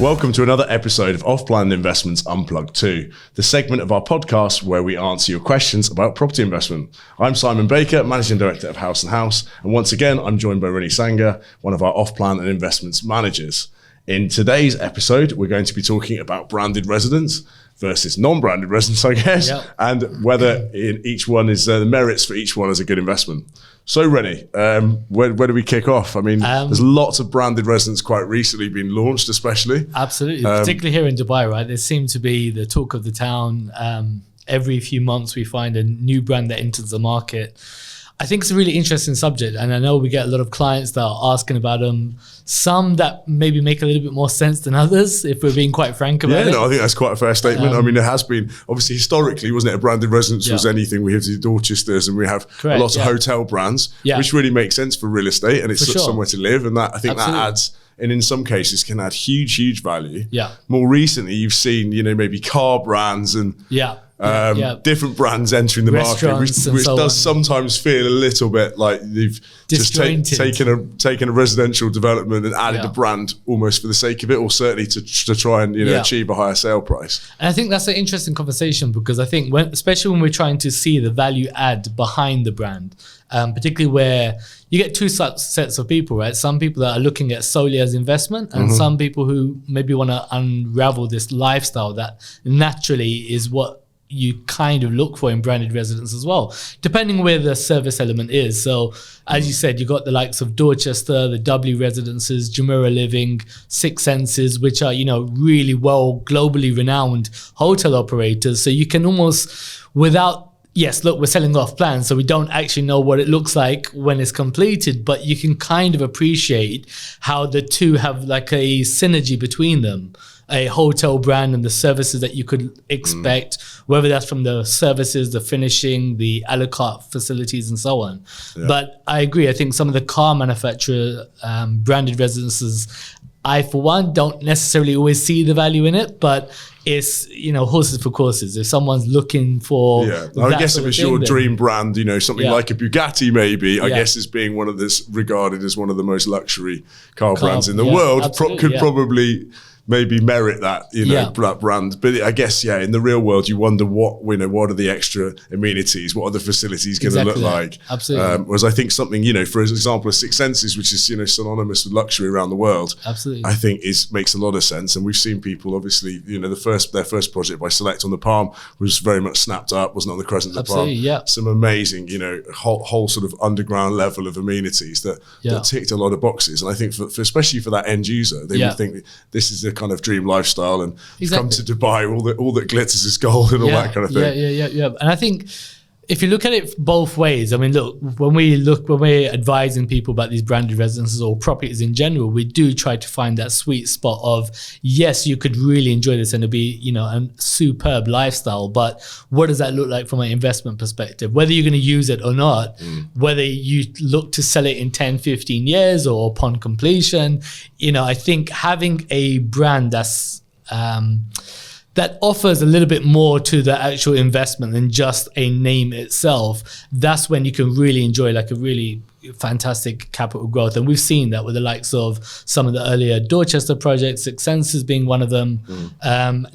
Welcome to another episode of Off-Plan Investments Unplugged 2, the segment of our podcast where we answer your questions about property investment. I'm Simon Baker, Managing Director of Haus, and once again, I'm joined by Rennie, one of our off-plan and investments managers. In today's episode, we're going to be talking about branded residence versus non-branded residence, I guess, and whether in each one is the merits for each one is a good investment. So, Rennie, where do we kick off? I mean, there's lots of branded residence quite recently been launched, especially. Absolutely, particularly here in Dubai, right? They seem to be the talk of the town. Every few months we find a new brand that enters the market. I think it's a really interesting subject, and I know we get a lot of clients that are asking about them. Some that maybe make a little bit more sense than others, if we're being quite frank about it. Yeah, no, I think that's quite a fair statement. I mean, it has been, obviously, historically, wasn't it, a branded residence was anything. We have the Dorchesters and we have a lot of hotel brands, which really makes sense for real estate, and it's somewhere to live, and that I think that adds, and in some cases can add huge value. More recently, you've seen, maybe car brands and different brands entering the market, which does sometimes feel a little bit like they've just taken a residential development and added a brand almost for the sake of it, or certainly to try and achieve a higher sale price. And I think that's an interesting conversation, because I think especially when we're trying to see the value add behind the brand, particularly where you get two sets of people, right? Some people that are looking at solely as investment, and some people who maybe want to unravel this lifestyle that naturally is what you kind of look for in branded residence as well, depending where the service element is. So as you said, you got the likes of Dorchester, the W Residences, Jumeirah Living, Six Senses, which are, really well globally renowned hotel operators. So you can almost, yes, look, we're selling off plans, so we don't actually know what it looks like when it's completed, but you can kind of appreciate how the two have like a synergy between them. A hotel brand and the services that you could expect, whether that's from the services, the finishing, the a la carte facilities, and so on. But I agree. I think some of the car manufacturer branded residences, I, for one, don't necessarily always see the value in it, but it's, horses for courses. If someone's looking for I guess if it's your dream brand, something like a Bugatti maybe, I guess is being one of this regarded as one of the most luxury car brands in the world, could probably maybe merit that, that brand. But I guess, in the real world, you wonder what are the extra amenities, what are the facilities going to look like? Absolutely. Whereas I think something, for example, a Six Senses, which is, synonymous with luxury around the world. Absolutely. I think makes a lot of sense. And we've seen people, obviously, their first project by Select on the Palm was very much snapped up, wasn't on the Crescent of the Palm. Some amazing, whole sort of underground level of amenities that ticked a lot of boxes. And I think for especially for that end user, they would think this is the kind of dream lifestyle, and come to Dubai, all that glitters is gold and all that kind of thing. Yeah. And I think if you look at it both ways, I mean, look, when we're advising people about these branded residences or properties in general, we do try to find that sweet spot of, yes, you could really enjoy this and it'll be, a superb lifestyle, but what does that look like from an investment perspective? Whether you're going to use it or not, whether you look to sell it in 10, 15 years or upon completion, I think having a brand that offers a little bit more to the actual investment than just a name itself, that's when you can really enjoy like a really fantastic capital growth. And we've seen that with the likes of some of the earlier Dorchester projects, Six Senses being one of them.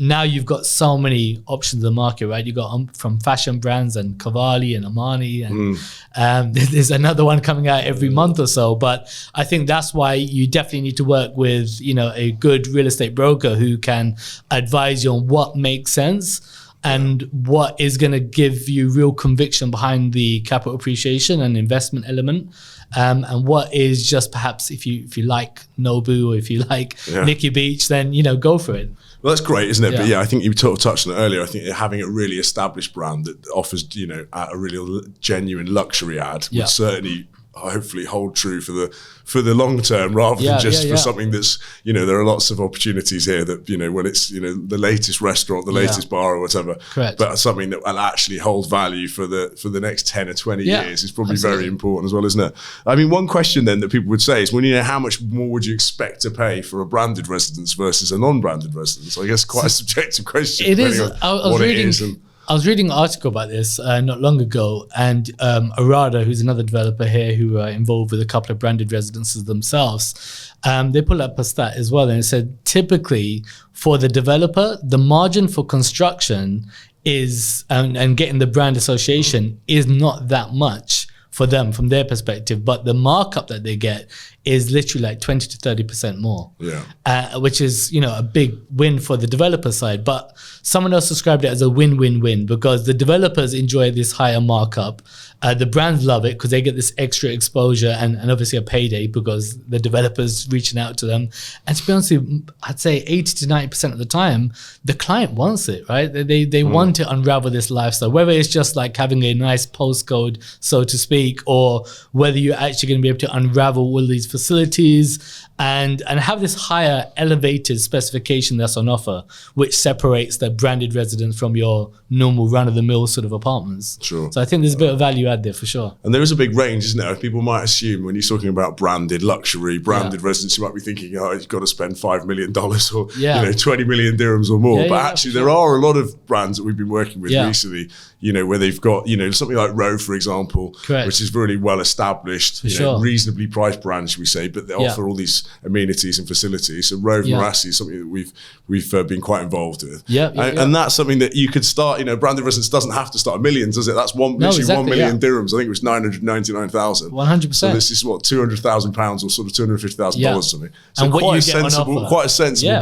Now you've got so many options in the market, right? You've got from fashion brands and Cavalli and Armani, and there's another one coming out every month or so. But I think that's why you definitely need to work with, a good real estate broker who can advise you on what makes sense and what is going to give you real conviction behind the capital appreciation and investment element, and what is just perhaps if you like Nobu or if you like Nikki Beach, then go for it. Well, that's great, isn't it? But I think you touched on it earlier. I think having a really established brand that offers a real genuine luxury ad would certainly hopefully hold true for the long term, rather than just for something that's, there are lots of opportunities here that, when it's, the latest restaurant, the latest bar or whatever. Correct. But something that will actually hold value for the next 10 or 20 years is probably very important as well, isn't it? I mean, one question then that people would say is, how much more would you expect to pay for a branded residence versus a non-branded residence? I guess quite a subjective question. It is. I was reading I was reading an article about this not long ago, and Arada, who's another developer here who are involved with a couple of branded residences themselves, they pulled up a stat as well, and it said typically for the developer, the margin for construction is and getting the brand association is not that much for them from their perspective, but the markup that they get is literally like 20 to 30% more. Yeah. Which is, a big win for the developer side. But someone else described it as a win-win-win because the developers enjoy this higher markup. The brands love it because they get this extra exposure and obviously a payday because the developers reaching out to them. And to be honest with you, I'd say 80 to 90% of the time, the client wants it, right? They want to unravel this lifestyle, whether it's just like having a nice postcode, so to speak, or whether you're actually going to be able to unravel all these facilities and have this higher elevated specification that's on offer, which separates the branded residence from your normal run-of-the-mill sort of apartments. Sure. So I think there's a bit of value add there for sure. And there is a big range, isn't there? People might assume when you're talking about branded luxury, branded residence, you might be thinking, you've got to spend $5 million or 20 million dirhams or more. But actually, there are a lot of brands that we've been working with recently, where they've got, something like Rove, for example, which is really well established, reasonably priced brand, should we say, but they offer all these amenities and facilities. So Rove Marassi is something that we've been quite involved with. And that's something that you could start, branded residence doesn't have to start at millions, does it? That's 1 million dirhams. I think it was 999,000. 100%. So this is what, £200,000 or sort of $250,000 or something. So and quite a sensible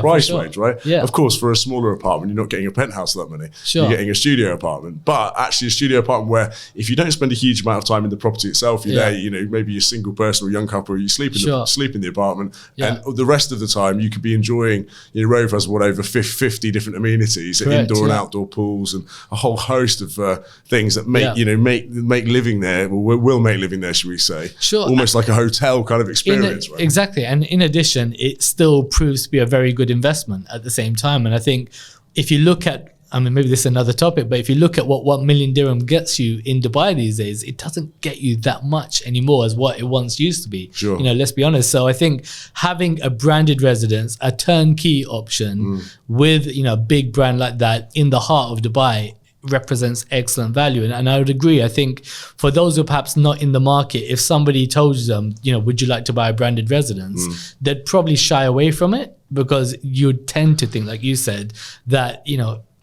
price range, right? Yeah. Of course, for a smaller apartment, you're not getting a penthouse for that money. You're getting a studio apartment. But actually a studio apartment where if you don't spend a huge amount of time in the property itself, you're there, maybe you're a single person or a young couple, you sleep in the apartment. And the rest of the time you could be enjoying, Rove has over 50 different amenities, indoor and outdoor pools and a whole host of things that make living there, or will make living there, should we say, almost like a hotel kind of experience, right? Exactly. And in addition, it still proves to be a very good investment at the same time. And I think if you look at, maybe this is another topic, but if you look at what 1 million dirham gets you in Dubai these days, it doesn't get you that much anymore as what it once used to be. Let's be honest. So I think having a branded residence, a turnkey option with, a big brand like that in the heart of Dubai represents excellent value. And I would agree. I think for those who are perhaps not in the market, if somebody told them, would you like to buy a branded residence, they'd probably shy away from it because you'd tend to think, like you said, that,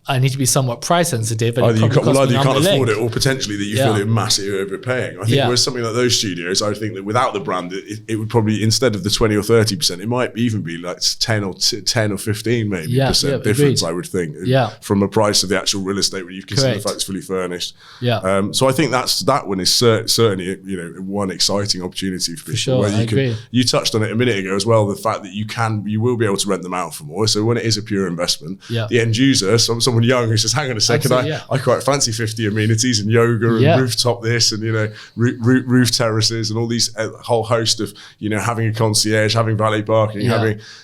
I need to be somewhat price sensitive. And either you can't afford it, or potentially that you feel you're massively overpaying. I think with something like those studios, I think that without the brand, it would probably, instead of the 20 or 30%, it might even be like 10 or 15 maybe percent difference. I would think from a price of the actual real estate when you consider the fact it's fully furnished. So I think that one is certainly one exciting opportunity for people. For sure, where I agree. You touched on it a minute ago as well, the fact that you will be able to rent them out for more. So when it is a pure investment, the end user, someone young who says, hang on a second, I quite fancy 50 amenities and yoga and rooftop this and roof terraces and all these whole host of having a concierge, having valet parking,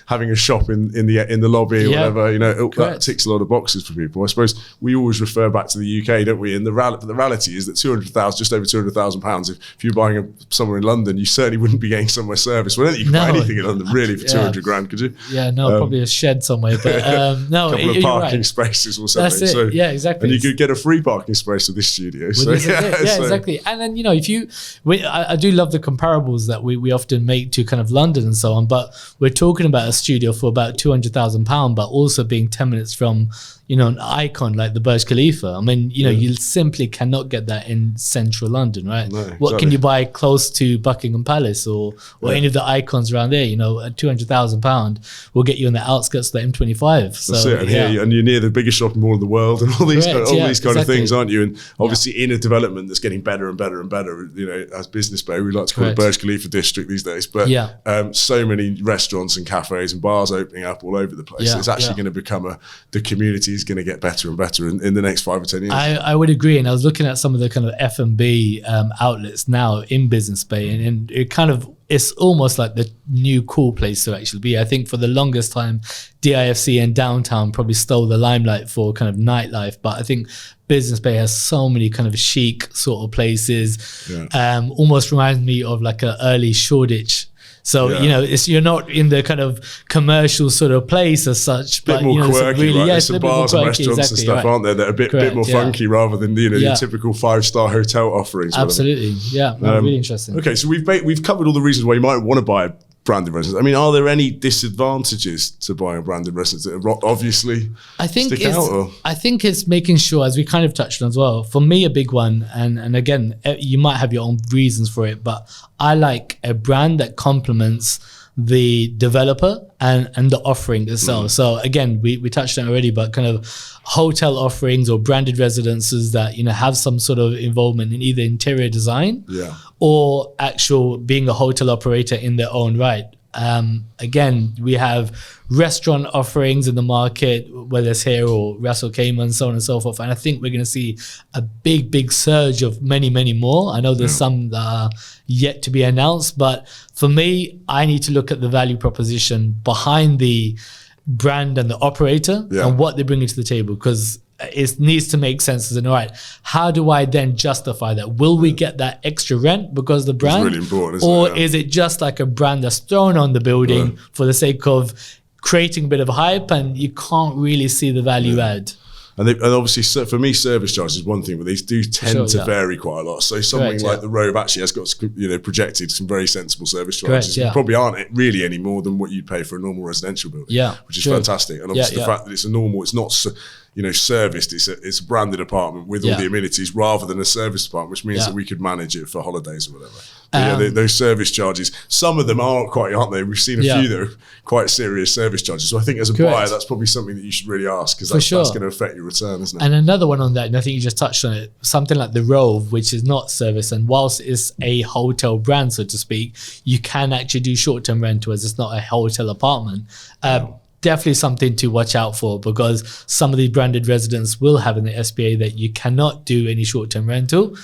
having a shop in the lobby or whatever. That ticks a lot of boxes for people. I suppose we always refer back to the UK, don't we? And the reality is that just over £200,000. If you're buying somewhere in London, you certainly wouldn't be getting somewhere serviced. Well, I don't think you can buy anything in London really for 200 grand, could you? Probably a shed somewhere. But no, a couple of parking spaces or something. That's it. So, exactly. And you could get a free parking space with this studio. So, exactly. And then I do love the comparables that we often make to kind of London and so on. But we're talking about a studio for about £200,000, but also being 10 minutes from an icon like the Burj Khalifa. You simply cannot get that in central London, right? No, what can you buy close to Buckingham Palace or any of the icons around there? A £200,000 will get you on the outskirts of the M25. So, that's it. And you're near the biggest shopping mall in the world and all these kind of things, aren't you? And obviously in a development that's getting better and better and better, as Business Bay, we like to call it Burj Khalifa district these days. But so many restaurants and cafes and bars opening up all over the place. It's actually going to become the community is going to get better and better in the next 5 or 10 years. I would agree. And I was looking at some of the kind of F&B outlets now in Business Bay, and it kind of, it's almost like the new cool place to actually be. I think for the longest time, DIFC and downtown probably stole the limelight for kind of nightlife, but I think Business Bay has so many kind of chic sort of places. Almost reminds me of like an early Shoreditch So, you're not in the kind of commercial sort of place as such. Bit more quirky, really, right? There's some bars and restaurants and stuff, aren't there, that are a bit more funky rather than, your typical 5-star hotel offerings. Absolutely, really interesting. Okay, so we've covered all the reasons why you might want to buy a branded residence. I mean, are there any disadvantages to buying a branded residence that obviously stick out? I think it's making sure, as we kind of touched on as well, for me a big one, and again, you might have your own reasons for it, but I like a brand that complements the developer and the offering itself. So again, we touched on it already, but kind of hotel offerings or branded residences that have some sort of involvement in either interior design or actual being a hotel operator in their own right. Again, we have restaurant offerings in the market, whether it's here or Ras Al Khaimah, so on and so forth. And I think we're going to see a big surge of many more. I know there's some that are yet to be announced, but for me, I need to look at the value proposition behind the brand and the operator and what they bring to the table, because it needs to make sense as in, all right, how do I then justify that? Will we get that extra rent because of the brand? It's really important, isn't or it? Is it just like a brand that's thrown on the building for the sake of creating a bit of hype and you can't really see the value add? And obviously, for me, service charges is one thing, but they do tend to vary quite a lot. So something like the Robe actually has got projected some very sensible service charges. Probably aren't really any more than what you'd pay for a normal residential building, which is fantastic. And obviously the fact that it's it's not serviced, it's a branded apartment with all the amenities rather than a service apartment, which means that we could manage it for holidays or whatever. Those service charges, some of them aren't quite, aren't they? We've seen a few that are quite serious service charges. So I think as a buyer, that's probably something that you should really ask, because that's going to affect your return, isn't it? And another one on that, and I think you just touched on it, something like the Rove, which is not service, and whilst it's a hotel brand, so to speak, you can actually do short-term rental as it's not a hotel apartment. Definitely something to watch out for, because some of these branded residents will have in the SPA that you cannot do any short-term rental,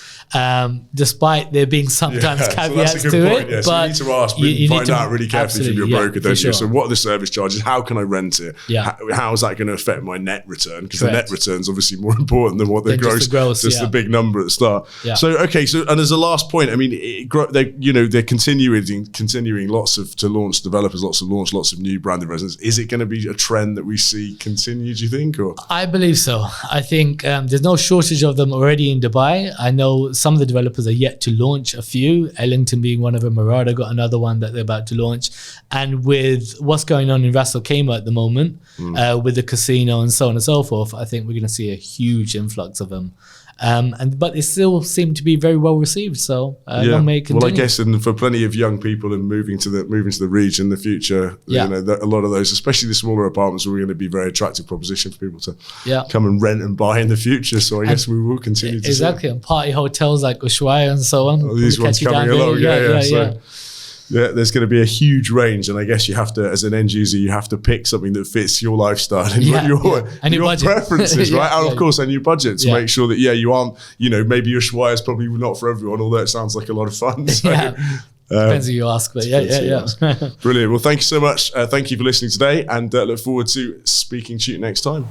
despite there being sometimes caveats to it. Yeah, so but you need to ask, you find out really carefully from your broker, don't you? So what are the service charges? How can I rent it? How is that going to affect my net return? Because the net return is obviously more important than what the gross, just the big number at the start. So and as a last point, I mean, they're continuing lots of new branded residences. Is it going to be a trend that we see continue, do you think? Or I believe so. I think there's no shortage of them already in Dubai. I know some of the developers are yet to launch a few, Ellington being one of them. Marada got another one that they're about to launch. And with what's going on in Ras Al Khaimah at the moment, with the casino and so on and so forth, I think we're going to see a huge influx of them. But they still seem to be very well received. So long may it continue. Well, I guess, and for plenty of young people and moving to the region in the future, a lot of those, especially the smaller apartments, are going to be very attractive proposition for people to come and rent and buy in the future. So I guess we will continue to see. And party hotels like Ushuaia and so on. These ones coming along, Yeah, there's going to be a huge range, and I guess you have to, as an end user, you have to pick something that fits your lifestyle and your preferences, right? And of course, and your budget to make sure that you aren't, maybe your Ushuaia is probably not for everyone, although it sounds like a lot of fun. So, depends who you ask, but Brilliant. Well, thank you so much. Thank you for listening today, and look forward to speaking to you next time.